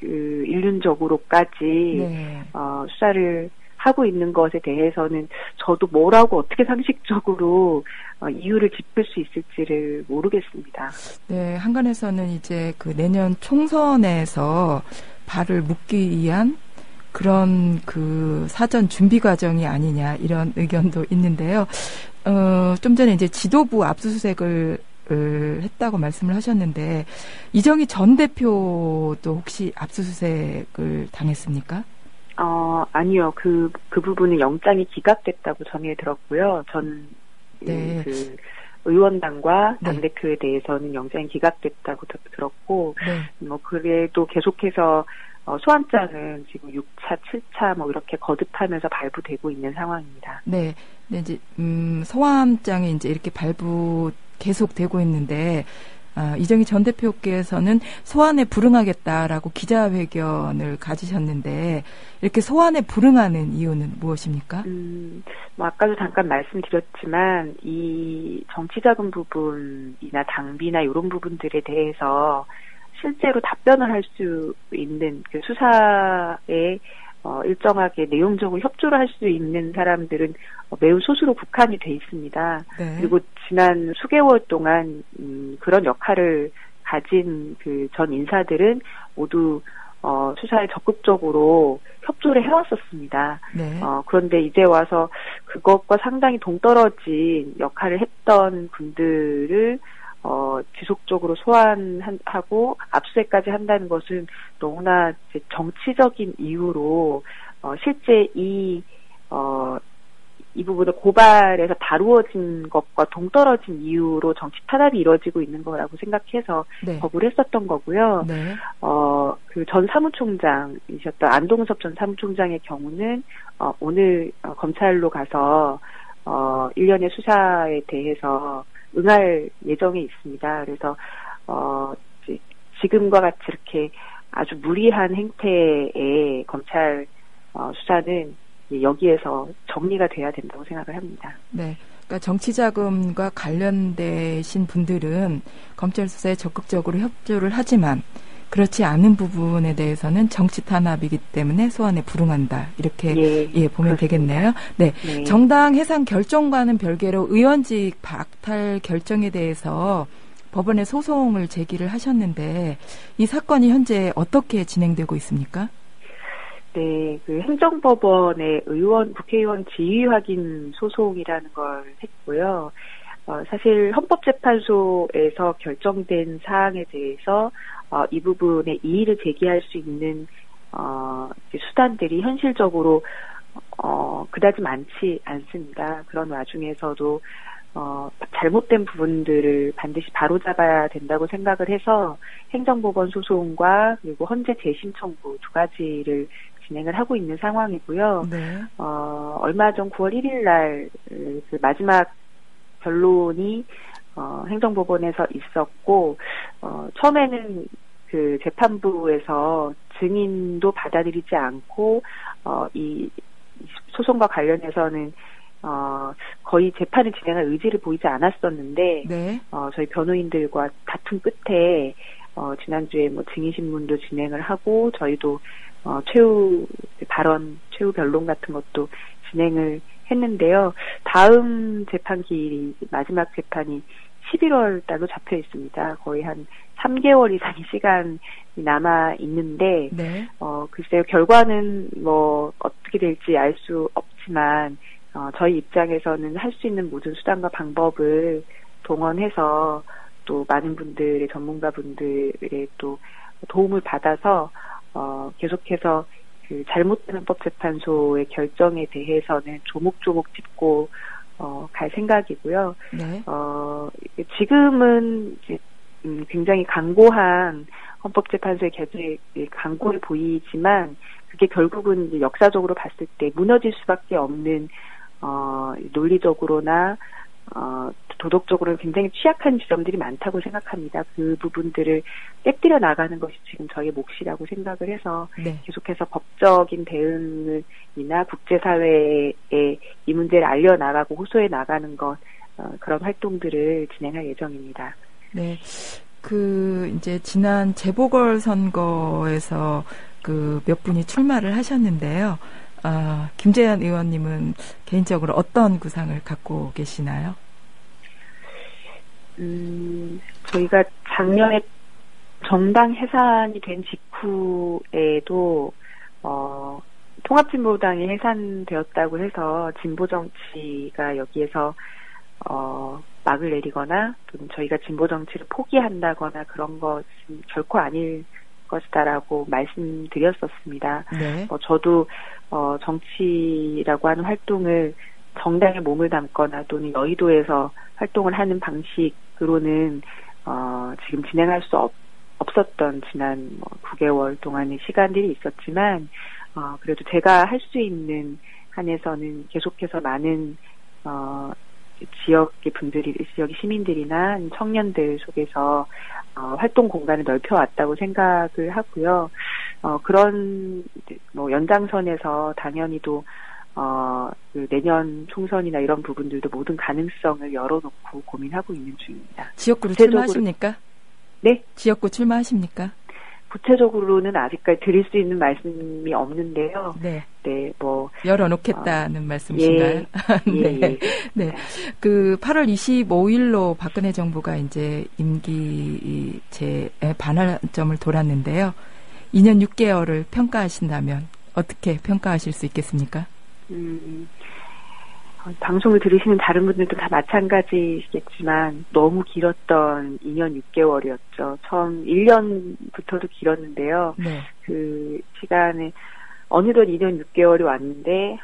인륜적으로까지, 네. 수사를 하고 있는 것에 대해서는 저도 뭐라고 어떻게 상식적으로 이유를 짚을 수 있을지를 모르겠습니다. 네, 한간에서는 이제 그 내년 총선에서 발을 묶기 위한 그런 그 사전 준비 과정이 아니냐 이런 의견도 있는데요. 좀 전에 이제 지도부 압수수색을 했다고 말씀을 하셨는데 이정희 전 대표도 혹시 압수수색을 당했습니까? 아니요. 그 부분은 영장이 기각됐다고 전해 들었고요. 네. 그 의원당과 네. 당대표에 대해서는 영장이 기각됐다고 들었고, 네. 그래도 계속해서 소환장은 지금 6차, 7차 이렇게 거듭하면서 발부되고 있는 상황입니다. 네. 네, 이제, 소환장이 이제 이렇게 발부 계속되고 있는데, 이정희 전 대표께서는 소환에 불응하겠다라고 기자회견을 가지셨는데, 이렇게 소환에 불응하는 이유는 무엇입니까? 아까도 잠깐 말씀드렸지만, 이 정치자금 부분이나 당비나 이런 부분들에 대해서 실제로 답변을 할 수 있는 그 수사에 일정하게 내용적으로 협조를 할 수 있는 사람들은 매우 소수로 국한이 돼 있습니다. 네. 그리고 지난 수개월 동안 그런 역할을 가진 그 전 인사들은 모두 수사에 적극적으로 협조를 해왔었습니다. 네. 그런데 이제 와서 그것과 상당히 동떨어진 역할을 했던 분들을 지속적으로 소환하고 압수수색까지 한다는 것은 너무나 정치적인 이유로 실제 이 부분을 고발해서 다루어진 것과 동떨어진 이유로 정치 탄압이 이루어지고 있는 거라고 생각해서 네. 거부를 했었던 거고요. 네. 그 전 사무총장이셨던 안동섭 전 사무총장의 경우는 오늘 검찰로 가서 일련의 수사에 대해서 응할 예정에 있습니다. 그래서 지금과 같이 이렇게 아주 무리한 행태의 검찰 수사는 여기에서 정리가 돼야 된다고 생각을 합니다. 네. 그러니까 정치자금과 관련되신 분들은 검찰 수사에 적극적으로 협조를 하지만 그렇지 않은 부분에 대해서는 정치 탄압이기 때문에 소환에 불응한다. 이렇게 보면 그렇습니다. 되겠네요. 네. 네. 정당 해산 결정과는 별개로 의원직 박탈 결정에 대해서 법원에 소송을 제기를 하셨는데 이 사건이 현재 어떻게 진행되고 있습니까? 네, 그 행정법원의 국회의원 지위 확인 소송이라는 걸 했고요. 사실 헌법재판소에서 결정된 사항에 대해서 이 부분에 이의를 제기할 수 있는 수단들이 현실적으로 그다지 많지 않습니다. 그런 와중에서도 잘못된 부분들을 반드시 바로잡아야 된다고 생각을 해서 행정법원 소송과 그리고 헌재 재심 청구 두 가지를 진행을 하고 있는 상황이고요. 네. 얼마 전 9월 1일 날 그 마지막 변론이 행정법원에서 있었고 처음에는 그 재판부에서 증인도 받아들이지 않고 이 소송과 관련해서는 거의 재판을 진행할 의지를 보이지 않았었는데 네. 저희 변호인들과 다툼 끝에 지난주에 증인 신문도 진행을 하고 저희도 최후 변론 같은 것도 진행을 했는데요. 다음 재판 기일이 마지막 재판이 11월 달로 잡혀 있습니다. 거의 한 3개월 이상의 시간이 남아 있는데 네. 글쎄요. 결과는 어떻게 될지 알 수 없지만 저희 입장에서는 할 수 있는 모든 수단과 방법을 동원해서 또 많은 분들의 전문가분들의 또 도움을 받아서 계속해서 그 잘못된 헌법재판소의 결정에 대해서는 조목조목 짚고 갈 생각이고요. 네. 지금은 굉장히 강고한 헌법재판소의 개정이 강고해 보이지만 그게 결국은 이제 역사적으로 봤을 때 무너질 수밖에 없는 논리적으로나 도덕적으로는 굉장히 취약한 지점들이 많다고 생각합니다. 그 부분들을 깨뜨려 나가는 것이 지금 저희의 몫이라고 생각을 해서 네. 계속해서 법적인 대응이나 국제사회에 이 문제를 알려나가고 호소해 나가는 것 그런 활동들을 진행할 예정입니다. 네. 이제 지난 재보궐선거에서 몇 분이 출마를 하셨는데요. 김재현 의원님은 개인적으로 어떤 구상을 갖고 계시나요? 저희가 작년에 정당 해산이 된 직후에도 통합진보당이 해산되었다고 해서 진보 정치가 여기에서 막을 내리거나 또는 저희가 진보 정치를 포기한다거나 그런 것은 결코 아닐 것이다라고 말씀드렸었습니다. 네. 저도 정치라고 하는 활동을 정당에 몸을 담거나 또는 여의도에서 활동을 하는 방식으로는 지금 진행할 수 없었던 지난 9개월 동안의 시간들이 있었지만 그래도 제가 할 수 있는 한에서는 계속해서 많은 지역의 분들이, 지역 시민들이나 청년들 속에서 활동 공간을 넓혀왔다고 생각을 하고요. 그런 연장선에서 당연히도 내년 총선이나 이런 부분들도 모든 가능성을 열어놓고 고민하고 있는 중입니다. 지역구로 출마하십니까? 네? 지역구 출마하십니까? 구체적으로는 아직까지 드릴 수 있는 말씀이 없는데요. 네. 네, 열어놓겠다는 말씀이신가요? 네. 예. 네. 8월 25일로 박근혜 정부가 이제 임기 반환점을 돌았는데요. 2년 6개월을 평가하신다면 어떻게 평가하실 수 있겠습니까? 방송을 들으시는 다른 분들도 다 마찬가지시겠지만 너무 길었던 2년 6개월이었죠. 처음 1년부터도 길었는데요. 네. 그 시간에 어느덧 2년 6개월이 왔는데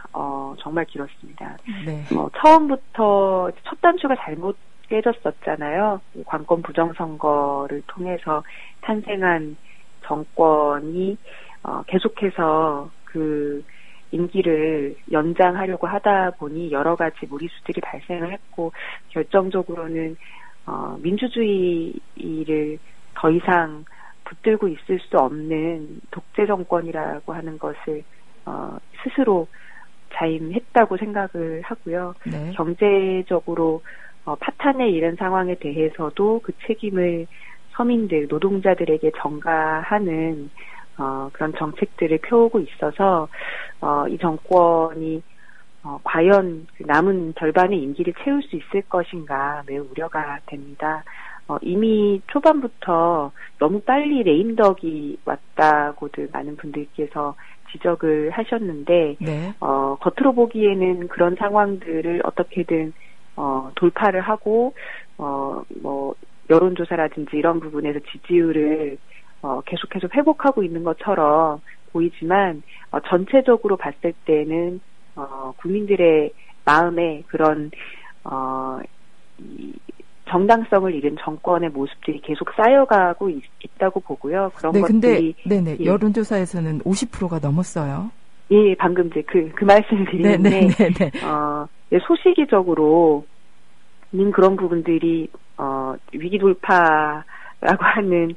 정말 길었습니다. 네. 처음부터 첫 단추가 잘못 깨졌었잖아요. 관권 부정선거를 통해서 탄생한 정권이 계속해서 그 임기를 연장하려고 하다 보니 여러 가지 무리수들이 발생을 했고 결정적으로는 민주주의를 더 이상 붙들고 있을 수 없는 독재 정권이라고 하는 것을 스스로 자임했다고 생각을 하고요. 네. 경제적으로 파탄에 이른 상황에 대해서도 그 책임을 서민들, 노동자들에게 전가하는 그런 정책들을 펴오고 있어서 이 정권이 과연 그 남은 절반의 임기를 채울 수 있을 것인가 매우 우려가 됩니다. 이미 초반부터 너무 빨리 레임덕이 왔다고들 많은 분들께서 지적을 하셨는데 네. 겉으로 보기에는 그런 상황들을 어떻게든 돌파를 하고 여론조사라든지 이런 부분에서 지지율을 계속해서 회복하고 있는 것처럼 보이지만 전체적으로 봤을 때는 국민들의 마음에 그런 정당성을 잃은 정권의 모습들이 계속 쌓여가고 있다고 보고요. 그런 것들이 근데 예. 여론조사에서는 50%가 넘었어요. 예, 방금 이제 그 말씀을 드리는데 소시기적으로는 그런 부분들이 위기 돌파라고 하는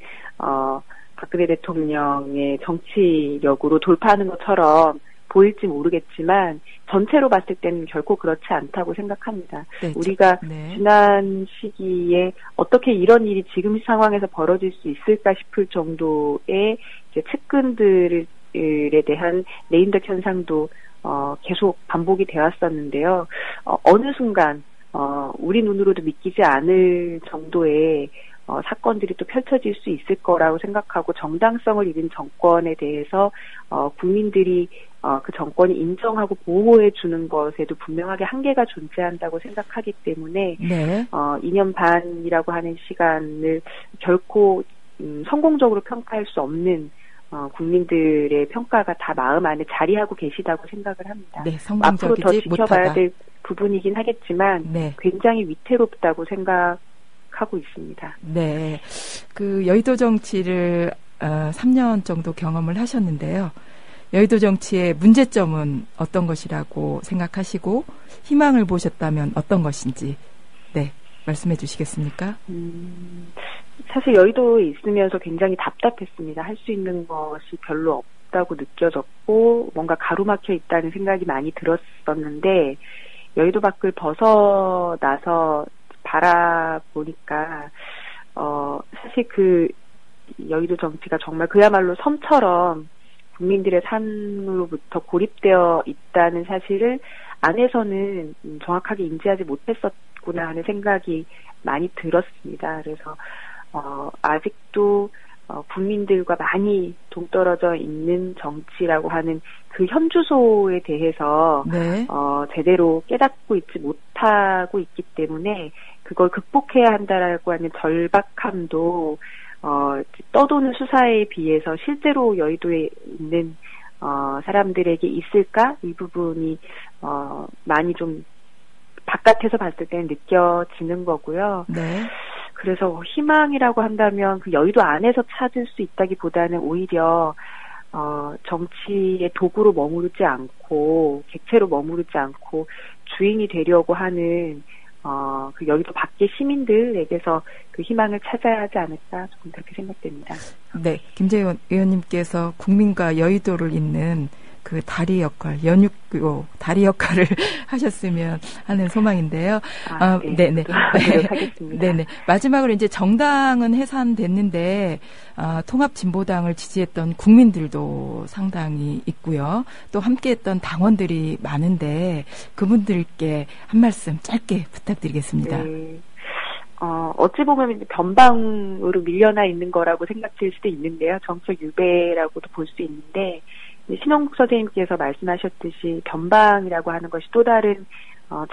박근혜 대통령의 정치력으로 돌파하는 것처럼 보일지 모르겠지만 전체로 봤을 때는 결코 그렇지 않다고 생각합니다. 네, 우리가 지난 시기에 어떻게 이런 일이 지금 상황에서 벌어질 수 있을까 싶을 정도의 이제 측근들에 대한 레임덕 현상도 계속 반복이 되었었는데요. 어느 순간 우리 눈으로도 믿기지 않을 정도의 사건들이 또 펼쳐질 수 있을 거라고 생각하고 정당성을 잃은 정권에 대해서 국민들이 그 정권이 인정하고 보호해 주는 것에도 분명하게 한계가 존재한다고 생각하기 때문에 네. 2년 반이라고 하는 시간을 결코 성공적으로 평가할 수 없는 국민들의 평가가 다 마음 안에 자리하고 계시다고 생각을 합니다. 네, 앞으로 더 성공적이지 지켜봐야 못하다. 될 부분이긴 하겠지만 굉장히 위태롭다고 생각하고 있습니다. 네. 그 여의도 정치를 3년 정도 경험을 하셨는데요. 여의도 정치의 문제점은 어떤 것이라고 생각하시고 희망을 보셨다면 어떤 것인지 네, 말씀해 주시겠습니까? 사실 여의도에 있으면서 굉장히 답답했습니다. 할 수 있는 것이 별로 없다고 느껴졌고 뭔가 가로막혀 있다는 생각이 많이 들었었는데 여의도 밖을 벗어나서 바라보니까 사실 그 여의도 정치가 정말 그야말로 섬처럼 국민들의 삶으로부터 고립되어 있다는 사실을 안에서는 정확하게 인지하지 못했었구나 하는 생각이 많이 들었습니다. 그래서 아직도 국민들과 많이 동떨어져 있는 정치라고 하는 그 현주소에 대해서 네. 제대로 깨닫고 있지 못하고 있기 때문에 그걸 극복해야 한다라고 하는 절박함도 떠도는 수사에 비해서 실제로 여의도에 있는 사람들에게 있을까? 이 부분이 많이 좀 바깥에서 봤을 때는 느껴지는 거고요. 네. 그래서 희망이라고 한다면 그 여의도 안에서 찾을 수 있다기보다는 오히려 정치의 도구로 머무르지 않고 객체로 머무르지 않고 주인이 되려고 하는 그 여의도 밖의 시민들에게서 그 희망을 찾아야 하지 않을까 조금 그렇게 생각됩니다. 네, 김재원 의원님께서 국민과 여의도를 잇는 그 다리 역할, 연육교 다리 역할을 하셨으면 하는 소망인데요. 네네. 노력하겠습니다. 네네. 마지막으로 이제 정당은 해산됐는데 통합진보당을 지지했던 국민들도 상당히 있고요. 또 함께했던 당원들이 많은데 그분들께 한 말씀 짧게 부탁드리겠습니다. 네. 어찌 보면 이제 변방으로 밀려나 있는 거라고 생각될 수도 있는데요. 정책 유배라고도 볼 수 있는데 신홍국 선생님께서 말씀하셨듯이 변방이라고 하는 것이 또 다른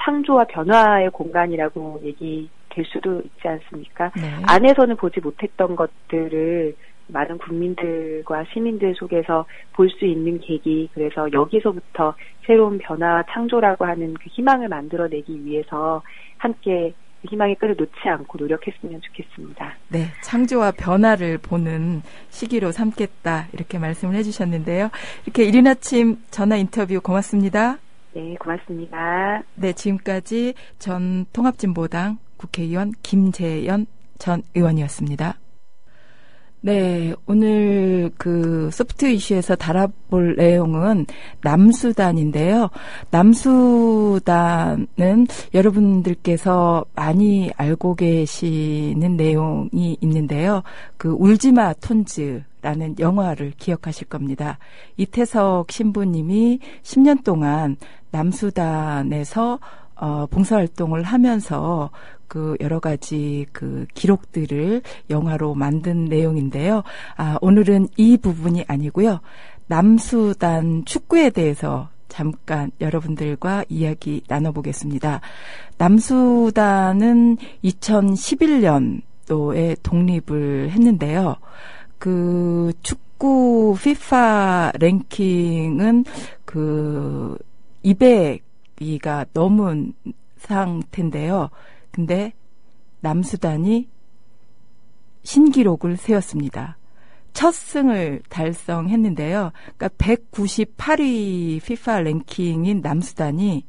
창조와 변화의 공간이라고 얘기될 수도 있지 않습니까? 네. 안에서는 보지 못했던 것들을 많은 국민들과 시민들 속에서 볼 수 있는 계기, 그래서 여기서부터 새로운 변화와 창조라고 하는 그 희망을 만들어내기 위해서 함께 희망의 끈을 놓지 않고 노력했으면 좋겠습니다. 네, 창조와 변화를 보는 시기로 삼겠다 이렇게 말씀을 해주셨는데요. 이렇게 이른 아침 전화 인터뷰 고맙습니다. 네, 고맙습니다. 네, 지금까지 전 통합진보당 국회의원 김재연 전 의원이었습니다. 네, 오늘 그 소프트 이슈에서 다뤄볼 내용은 남수단인데요. 남수단은 여러분들께서 많이 알고 계시는 내용이 있는데요. 그 울지마 톤즈라는 영화를 기억하실 겁니다. 이태석 신부님이 10년 동안 남수단에서 봉사활동을 하면서 그 여러 가지 그 기록들을 영화로 만든 내용인데요. 오늘은 이 부분이 아니고요. 남수단 축구에 대해서 잠깐 여러분들과 이야기 나눠보겠습니다. 남수단은 2011년도에 독립을 했는데요. 그 축구 FIFA 랭킹은 그 200위가 넘은 상태인데요. 근데 남수단이 신기록을 세웠습니다. 첫 승을 달성했는데요. 그러니까 198위 FIFA 랭킹인 남수단이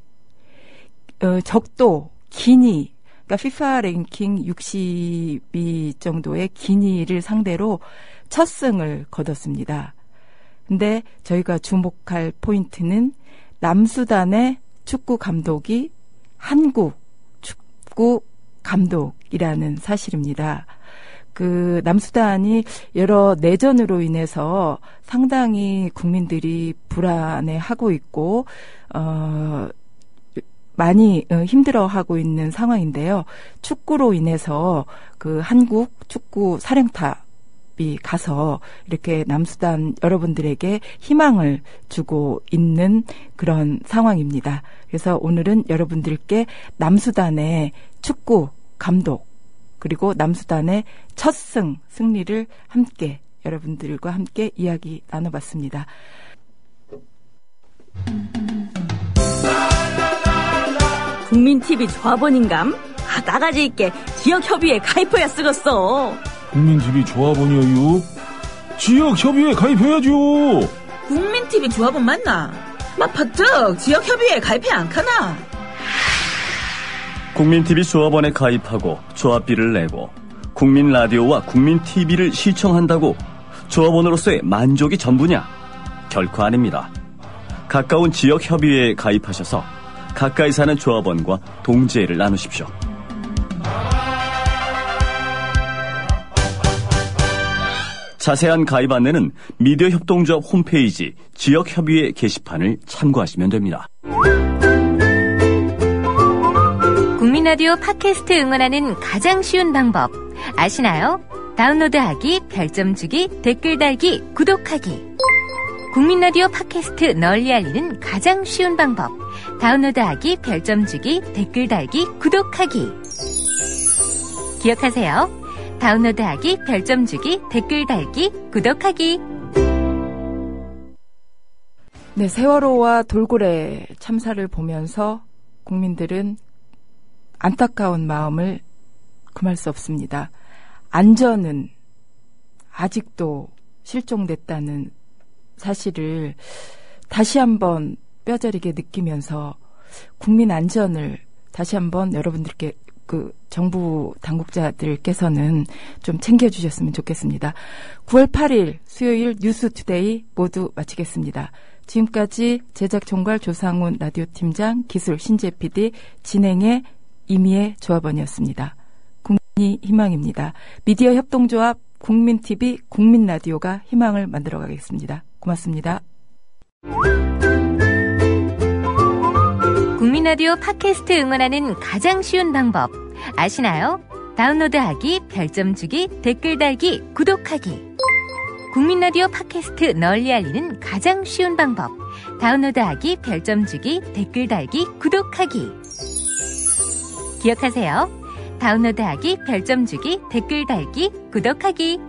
적도 기니, 그러니까 FIFA 랭킹 60위 정도의 기니를 상대로 첫 승을 거뒀습니다. 근데 저희가 주목할 포인트는 남수단의 축구 감독이 한국 축구 감독이라는 사실입니다. 그 남수단이 여러 내전으로 인해서 상당히 국민들이 불안해하고 있고 많이 힘들어하고 있는 상황인데요. 축구로 인해서 그 한국 축구 사령탑이 가서 이렇게 남수단 여러분들에게 희망을 주고 있는 그런 상황입니다. 그래서 오늘은 여러분들께 남수단의 축구 감독 그리고 남수단의 첫 승리를 함께 여러분들과 함께 이야기 나눠봤습니다. 국민TV 조합원인감? 나가지 있게 지역협의회 가입해야 쓰겠어. 국민TV 조합원이요. 지역협의회 가입해야죠. 국민TV 조합은 맞나? 막 퍼뜩 지역협의회 가입해 안 카나? 국민TV 조합원에 가입하고 조합비를 내고 국민라디오와 국민TV를 시청한다고 조합원으로서의 만족이 전부냐? 결코 아닙니다. 가까운 지역협의회에 가입하셔서 가까이 사는 조합원과 동지애를 나누십시오. 자세한 가입 안내는 미디어협동조합 홈페이지 지역협의회 게시판을 참고하시면 됩니다. 국민라디오 팟캐스트 응원하는 가장 쉬운 방법 아시나요? 다운로드하기, 별점 주기, 댓글 달기, 구독하기. 국민라디오 팟캐스트 널리 알리는 가장 쉬운 방법 다운로드하기, 별점 주기, 댓글 달기, 구독하기. 기억하세요. 다운로드하기, 별점 주기, 댓글 달기, 구독하기. 네, 세월호와 돌고래 참사를 보면서 국민들은 안타까운 마음을 금할 수 없습니다. 안전은 아직도 실종됐다는 사실을 다시 한번 뼈저리게 느끼면서 국민 안전을 다시 한번 여러분들께 정부 당국자들께서는 좀 챙겨주셨으면 좋겠습니다. 9월 8일 수요일 뉴스투데이 모두 마치겠습니다. 지금까지 제작 총괄 조상훈 라디오팀장, 기술 신재 PD, 진행의 이미애 조합원이었습니다. 국민이 희망입니다. 미디어 협동조합 국민TV 국민라디오가 희망을 만들어가겠습니다. 고맙습니다. 국민라디오 팟캐스트 응원하는 가장 쉬운 방법 아시나요? 다운로드하기, 별점 주기, 댓글 달기, 구독하기. 국민라디오 팟캐스트 널리 알리는 가장 쉬운 방법 다운로드하기, 별점 주기, 댓글 달기, 구독하기. 기억하세요. 다운로드하기, 별점 주기, 댓글 달기, 구독하기.